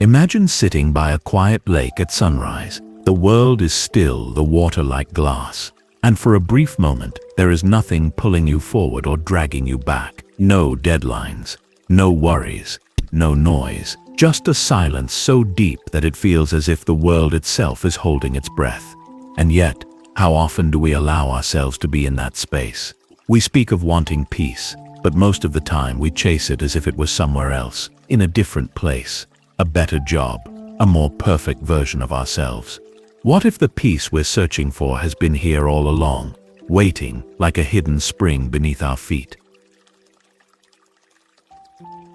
Imagine sitting by a quiet lake at sunrise. The world is still, the water like glass. And for a brief moment, there is nothing pulling you forward or dragging you back. No deadlines, no worries, no noise. Just a silence so deep that it feels as if the world itself is holding its breath. And yet, how often do we allow ourselves to be in that space? We speak of wanting peace, but most of the time we chase it as if it was somewhere else, in a different place, a better job, a more perfect version of ourselves. What if the peace we're searching for has been here all along, waiting like a hidden spring beneath our feet?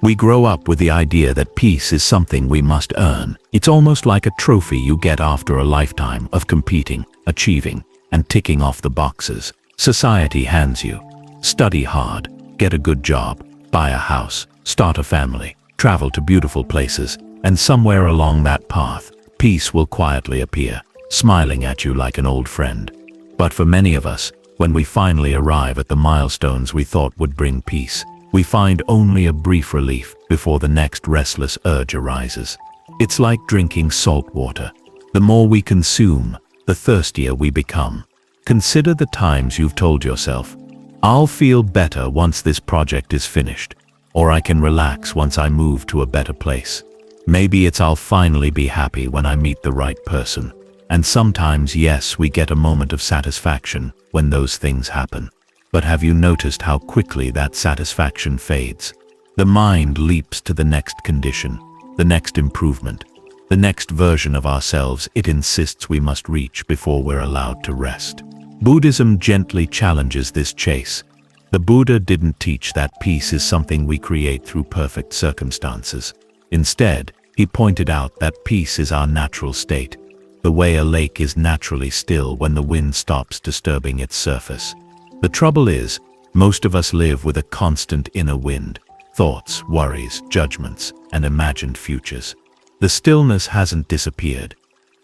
We grow up with the idea that peace is something we must earn. It's almost like a trophy you get after a lifetime of competing, achieving, and ticking off the boxes society hands you. Study hard, get a good job, buy a house, start a family, travel to beautiful places, and somewhere along that path, peace will quietly appear, smiling at you like an old friend. But for many of us, when we finally arrive at the milestones we thought would bring peace, we find only a brief relief before the next restless urge arises. It's like drinking salt water. The more we consume, the thirstier we become. Consider the times you've told yourself, "I'll feel better once this project is finished," or "I can relax once I move to a better place." Maybe it's "I'll finally be happy when I meet the right person." And sometimes, yes, we get a moment of satisfaction when those things happen. But have you noticed how quickly that satisfaction fades? The mind leaps to the next condition, the next improvement, the next version of ourselves it insists we must reach before we're allowed to rest. Buddhism gently challenges this chase. The Buddha didn't teach that peace is something we create through perfect circumstances. Instead, he pointed out that peace is our natural state, the way a lake is naturally still when the wind stops disturbing its surface. The trouble is, most of us live with a constant inner wind, thoughts, worries, judgments, and imagined futures. The stillness hasn't disappeared.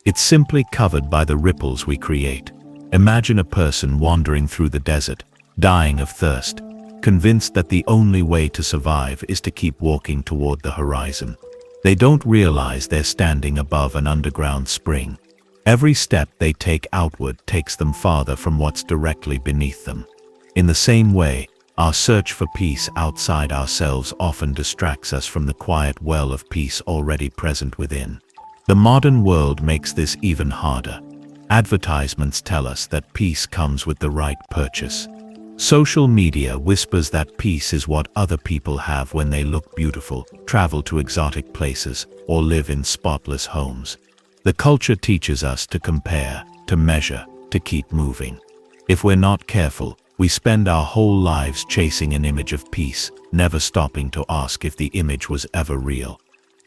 It's simply covered by the ripples we create. Imagine a person wandering through the desert, dying of thirst, convinced that the only way to survive is to keep walking toward the horizon. They don't realize they're standing above an underground spring. Every step they take outward takes them farther from what's directly beneath them. In the same way, our search for peace outside ourselves often distracts us from the quiet well of peace already present within. The modern world makes this even harder. Advertisements tell us that peace comes with the right purchase. Social media whispers that peace is what other people have when they look beautiful, travel to exotic places, or live in spotless homes. The culture teaches us to compare, to measure, to keep moving. If we're not careful, we spend our whole lives chasing an image of peace, never stopping to ask if the image was ever real.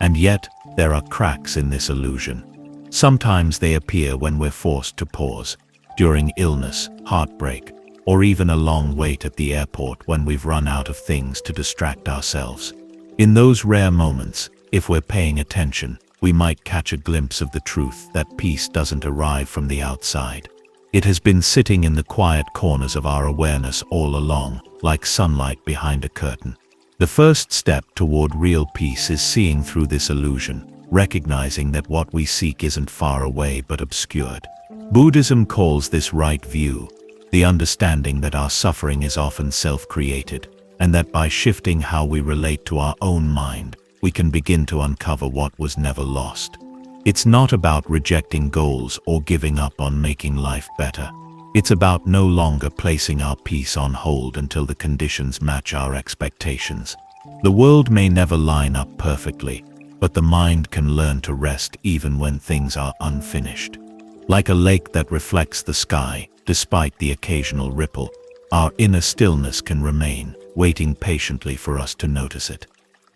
And yet, there are cracks in this illusion. Sometimes they appear when we're forced to pause, during illness, heartbreak, or even a long wait at the airport when we've run out of things to distract ourselves. In those rare moments, if we're paying attention, we might catch a glimpse of the truth that peace doesn't arrive from the outside. It has been sitting in the quiet corners of our awareness all along, like sunlight behind a curtain. The first step toward real peace is seeing through this illusion, recognizing that what we seek isn't far away but obscured. Buddhism calls this right view, the understanding that our suffering is often self-created, and that by shifting how we relate to our own mind, we can begin to uncover what was never lost. It's not about rejecting goals or giving up on making life better. It's about no longer placing our peace on hold until the conditions match our expectations. The world may never line up perfectly, but the mind can learn to rest even when things are unfinished. Like a lake that reflects the sky, despite the occasional ripple, our inner stillness can remain, waiting patiently for us to notice it.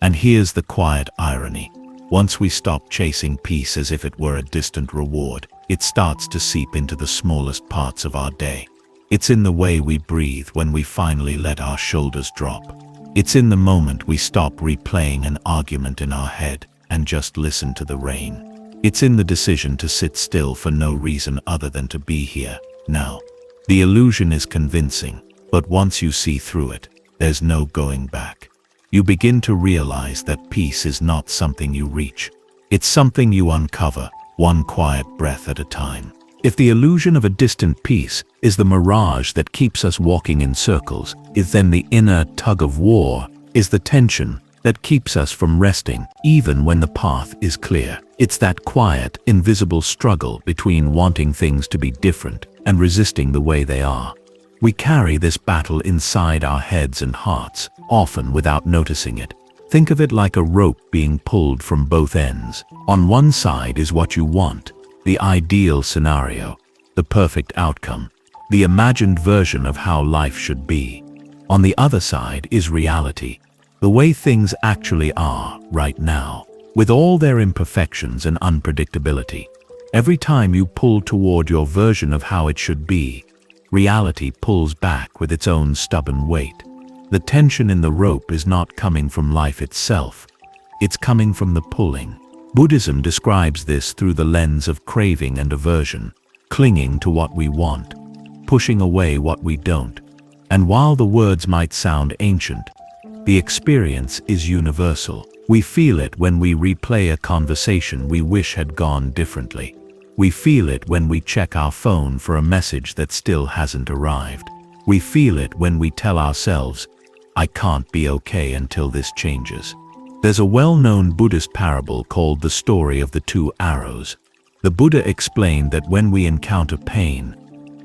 And here's the quiet irony. Once we stop chasing peace as if it were a distant reward, it starts to seep into the smallest parts of our day. It's in the way we breathe when we finally let our shoulders drop. It's in the moment we stop replaying an argument in our head and just listen to the rain. It's in the decision to sit still for no reason other than to be here, now. The illusion is convincing, but once you see through it, there's no going back. You begin to realize that peace is not something you reach. It's something you uncover, one quiet breath at a time. If the illusion of a distant peace is the mirage that keeps us walking in circles, then the inner tug-of-war is the tension that keeps us from resting, even when the path is clear. It's that quiet, invisible struggle between wanting things to be different and resisting the way they are. We carry this battle inside our heads and hearts, often without noticing it. Think of it like a rope being pulled from both ends. On one side is what you want, the ideal scenario, the perfect outcome, the imagined version of how life should be. On the other side is reality, the way things actually are right now, with all their imperfections and unpredictability. Every time you pull toward your version of how it should be, reality pulls back with its own stubborn weight. The tension in the rope is not coming from life itself, it's coming from the pulling. Buddhism describes this through the lens of craving and aversion, clinging to what we want, pushing away what we don't. And while the words might sound ancient, the experience is universal. We feel it when we replay a conversation we wish had gone differently. We feel it when we check our phone for a message that still hasn't arrived. We feel it when we tell ourselves, "I can't be okay until this changes." There's a well-known Buddhist parable called the story of the two arrows. The Buddha explained that when we encounter pain,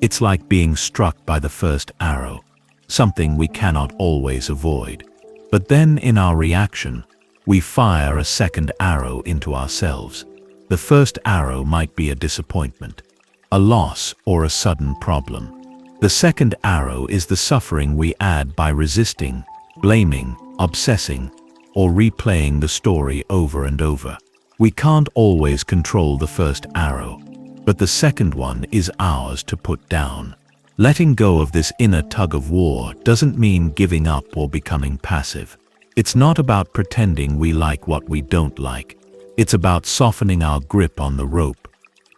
it's like being struck by the first arrow, something we cannot always avoid. But then in our reaction, we fire a second arrow into ourselves. The first arrow might be a disappointment, a loss, or a sudden problem. The second arrow is the suffering we add by resisting, blaming, obsessing, or replaying the story over and over. We can't always control the first arrow, but the second one is ours to put down. Letting go of this inner tug-of-war doesn't mean giving up or becoming passive. It's not about pretending we like what we don't like. It's about softening our grip on the rope,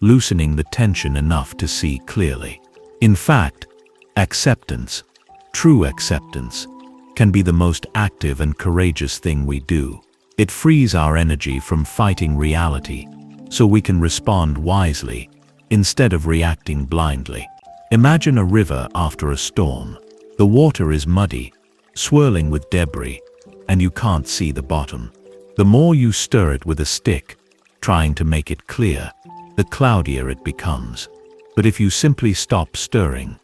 loosening the tension enough to see clearly. In fact, acceptance, true acceptance, can be the most active and courageous thing we do. It frees our energy from fighting reality, so we can respond wisely, instead of reacting blindly. Imagine a river after a storm. The water is muddy, swirling with debris, and you can't see the bottom. The more you stir it with a stick, trying to make it clear, the cloudier it becomes. But if you simply stop stirring,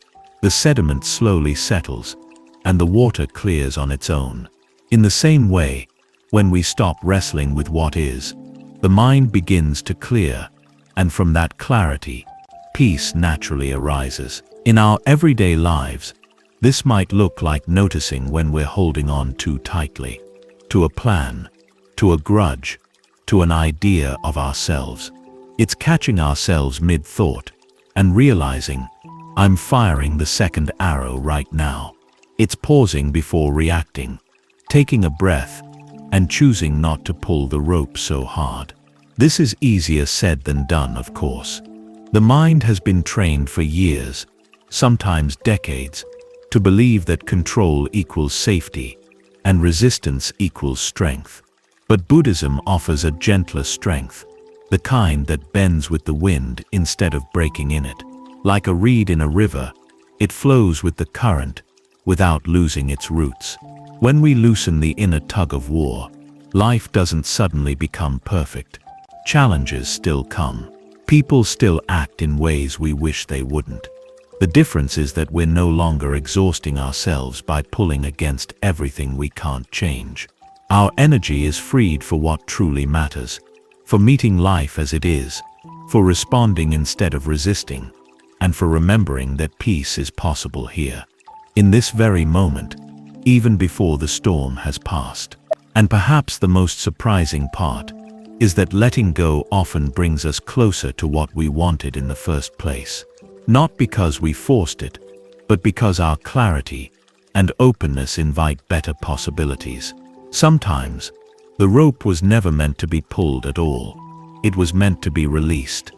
the sediment slowly settles, and the water clears on its own. In the same way, when we stop wrestling with what is, the mind begins to clear, and from that clarity, peace naturally arises. In our everyday lives, this might look like noticing when we're holding on too tightly, to a plan, to a grudge, to an idea of ourselves. It's catching ourselves mid-thought and realizing, I'm firing the second arrow right now. It's pausing before reacting, taking a breath, and choosing not to pull the rope so hard. This is easier said than done, of course. The mind has been trained for years, sometimes decades, to believe that control equals safety and resistance equals strength. But Buddhism offers a gentler strength, the kind that bends with the wind instead of breaking in it. Like a reed in a river, it flows with the current without losing its roots. When we loosen the inner tug-of-war, life doesn't suddenly become perfect. Challenges still come. People still act in ways we wish they wouldn't. The difference is that we're no longer exhausting ourselves by pulling against everything we can't change. Our energy is freed for what truly matters, for meeting life as it is, for responding instead of resisting, and for remembering that peace is possible here, in this very moment, even before the storm has passed. And perhaps the most surprising part is that letting go often brings us closer to what we wanted in the first place. Not because we forced it, but because our clarity and openness invite better possibilities. Sometimes, the rope was never meant to be pulled at all. It was meant to be released.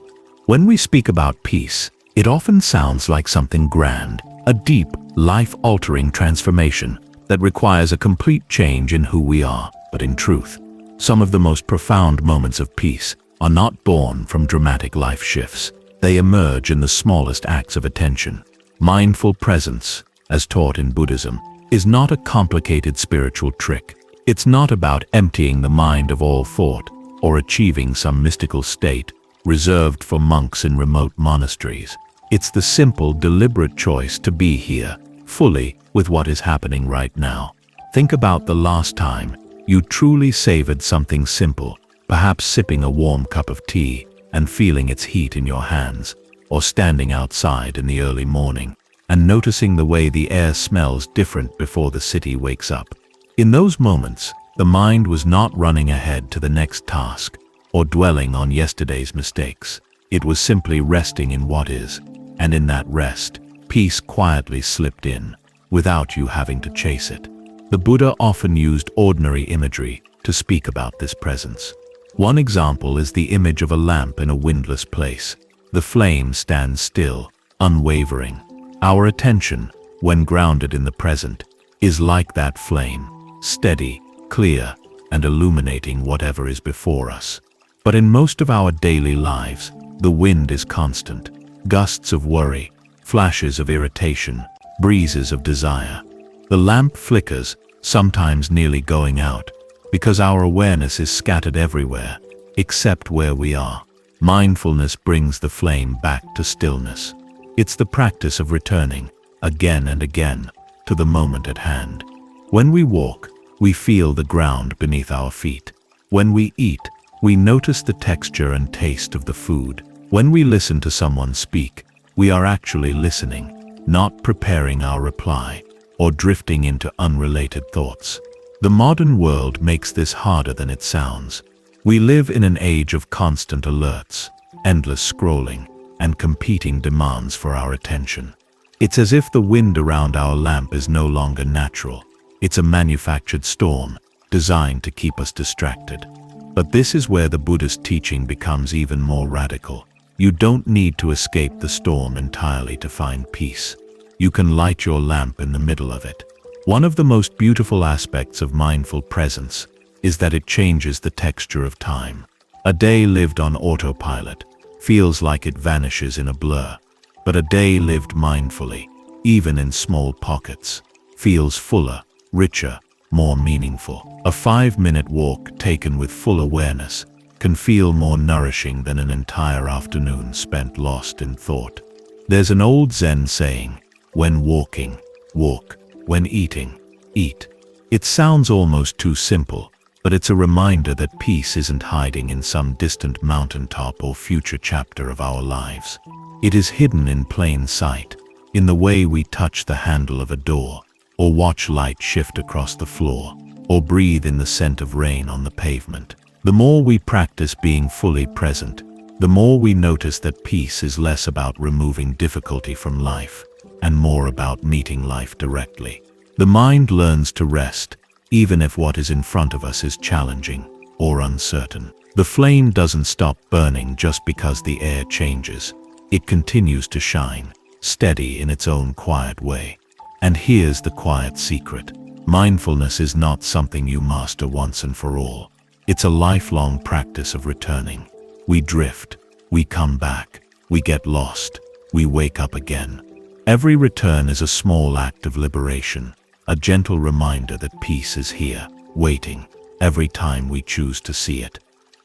When we speak about peace, it often sounds like something grand, a deep, life-altering transformation that requires a complete change in who we are. But in truth, Some of the most profound moments of peace are not born from dramatic life shifts. They emerge in the smallest acts of attention. Mindful presence, as taught in Buddhism, is not a complicated spiritual trick. It's not about emptying the mind of all thought or achieving some mystical state reserved for monks in remote monasteries. It's the simple, deliberate choice to be here, fully, with what is happening right now. Think about the last time you truly savored something simple, perhaps sipping a warm cup of tea and feeling its heat in your hands, or standing outside in the early morning and noticing the way the air smells different before the city wakes up. In those moments, the mind was not running ahead to the next task or dwelling on yesterday's mistakes. It was simply resting in what is, and in that rest, peace quietly slipped in, without you having to chase it. The Buddha often used ordinary imagery to speak about this presence. One example is the image of a lamp in a windless place. The flame stands still, unwavering. Our attention, when grounded in the present, is like that flame, steady, clear, and illuminating whatever is before us. But in most of our daily lives, the wind is constant. Gusts of worry, flashes of irritation, breezes of desire. The lamp flickers, sometimes nearly going out, because our awareness is scattered everywhere, except where we are. Mindfulness brings the flame back to stillness. It's the practice of returning, again and again, to the moment at hand. When we walk, we feel the ground beneath our feet. When we eat, we notice the texture and taste of the food. When we listen to someone speak, we are actually listening, not preparing our reply or drifting into unrelated thoughts. The modern world makes this harder than it sounds. We live in an age of constant alerts, endless scrolling, and competing demands for our attention. It's as if the wind around our lamp is no longer natural. It's a manufactured storm, designed to keep us distracted. But this is where the Buddhist teaching becomes even more radical. You don't need to escape the storm entirely to find peace. You can light your lamp in the middle of it. One of the most beautiful aspects of mindful presence is that it changes the texture of time. A day lived on autopilot feels like it vanishes in a blur, but a day lived mindfully, even in small pockets, feels fuller, richer, more meaningful. A 5-minute walk taken with full awareness can feel more nourishing than an entire afternoon spent lost in thought. There's an old Zen saying, when walking, walk. When eating, eat. It sounds almost too simple, but it's a reminder that peace isn't hiding in some distant mountaintop or future chapter of our lives. It is hidden in plain sight, in the way we touch the handle of a door, or watch light shift across the floor, or breathe in the scent of rain on the pavement. The more we practice being fully present, the more we notice that peace is less about removing difficulty from life and more about meeting life directly. The mind learns to rest, even if what is in front of us is challenging or uncertain. The flame doesn't stop burning just because the air changes. It continues to shine, steady in its own quiet way. And here's the quiet secret. Mindfulness is not something you master once and for all. It's a lifelong practice of returning. We drift, we come back, we get lost, we wake up again. Every return is a small act of liberation, a gentle reminder that peace is here, waiting, every time we choose to see it.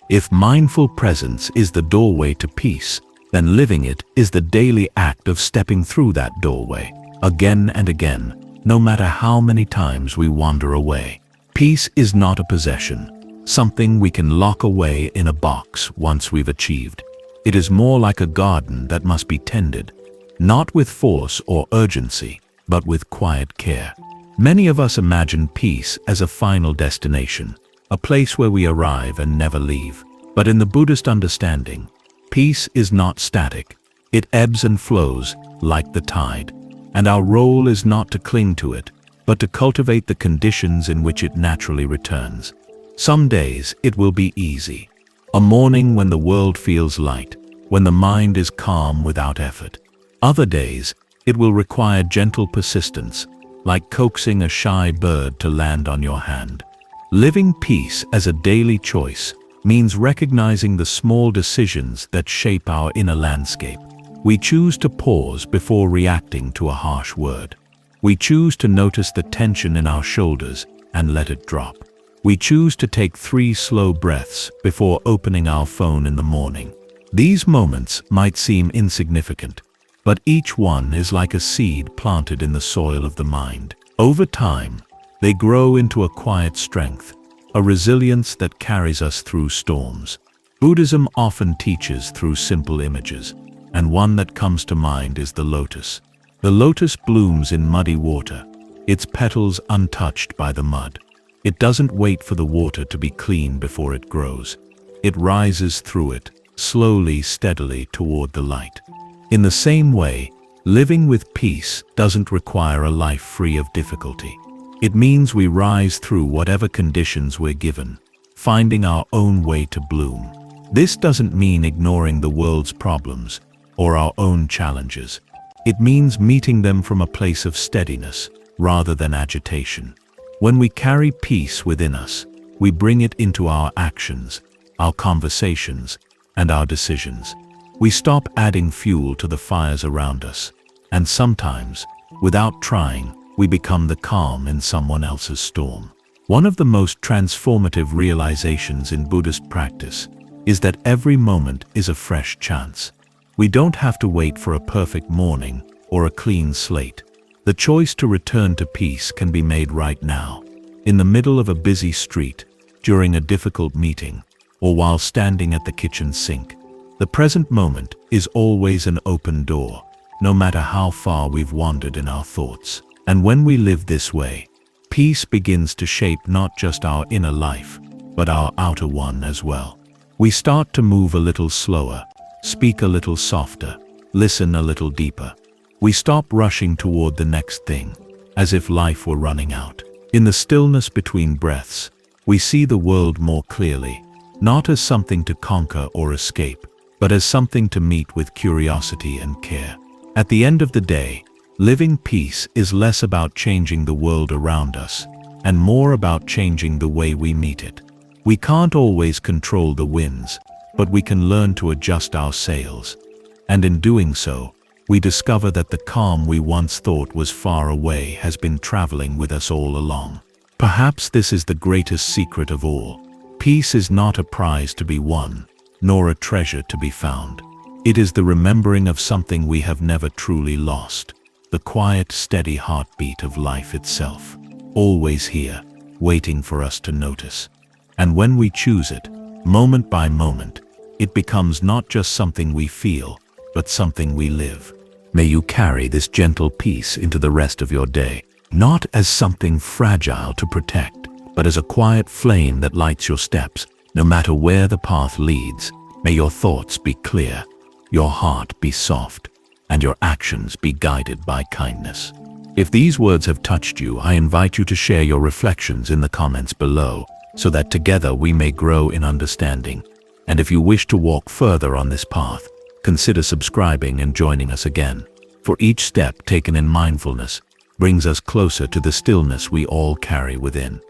If mindful presence is the doorway to peace, then living it is the daily act of stepping through that doorway, again and again, no matter how many times we wander away. Peace is not a possession, something we can lock away in a box once we've achieved. It is more like a garden that must be tended, not with force or urgency, but with quiet care. Many of us imagine peace as a final destination, a place where we arrive and never leave. But in the Buddhist understanding, peace is not static. It ebbs and flows like the tide, and our role is not to cling to it, but to cultivate the conditions in which it naturally returns. Some days it will be easy. A morning when the world feels light, when the mind is calm without effort. Other days, it will require gentle persistence, like coaxing a shy bird to land on your hand. Living peace as a daily choice means recognizing the small decisions that shape our inner landscape. We choose to pause before reacting to a harsh word. We choose to notice the tension in our shoulders and let it drop. We choose to take 3 slow breaths before opening our phone in the morning. These moments might seem insignificant, but each one is like a seed planted in the soil of the mind. Over time, they grow into a quiet strength, a resilience that carries us through storms. Buddhism often teaches through simple images, and one that comes to mind is the lotus. The lotus blooms in muddy water, its petals untouched by the mud. It doesn't wait for the water to be clean before it grows. It rises through it, slowly, steadily toward the light. In the same way, living with peace doesn't require a life free of difficulty. It means we rise through whatever conditions we're given, finding our own way to bloom. This doesn't mean ignoring the world's problems or our own challenges. It means meeting them from a place of steadiness rather than agitation. When we carry peace within us, we bring it into our actions, our conversations, and our decisions. We stop adding fuel to the fires around us, and sometimes, without trying, we become the calm in someone else's storm. One of the most transformative realizations in Buddhist practice is that every moment is a fresh chance. We don't have to wait for a perfect morning or a clean slate. The choice to return to peace can be made right now, in the middle of a busy street, during a difficult meeting, or while standing at the kitchen sink. The present moment is always an open door, no matter how far we've wandered in our thoughts. And when we live this way, peace begins to shape not just our inner life, but our outer one as well. We start to move a little slower, speak a little softer, listen a little deeper. We stop rushing toward the next thing, as if life were running out. In the stillness between breaths, we see the world more clearly, not as something to conquer or escape, but as something to meet with curiosity and care. At the end of the day, living peace is less about changing the world around us, and more about changing the way we meet it. We can't always control the winds, but we can learn to adjust our sails. And in doing so, we discover that the calm we once thought was far away has been traveling with us all along. Perhaps this is the greatest secret of all. Peace is not a prize to be won, nor a treasure to be found. It is the remembering of something we have never truly lost, the quiet, steady heartbeat of life itself, always here, waiting for us to notice. And when we choose it, moment by moment, it becomes not just something we feel, but something we live. May you carry this gentle peace into the rest of your day, not as something fragile to protect, but as a quiet flame that lights your steps, no matter where the path leads. May your thoughts be clear, your heart be soft, and your actions be guided by kindness. If these words have touched you, I invite you to share your reflections in the comments below, so that together we may grow in understanding. And if you wish to walk further on this path, consider subscribing and joining us again. For each step taken in mindfulness brings us closer to the stillness we all carry within.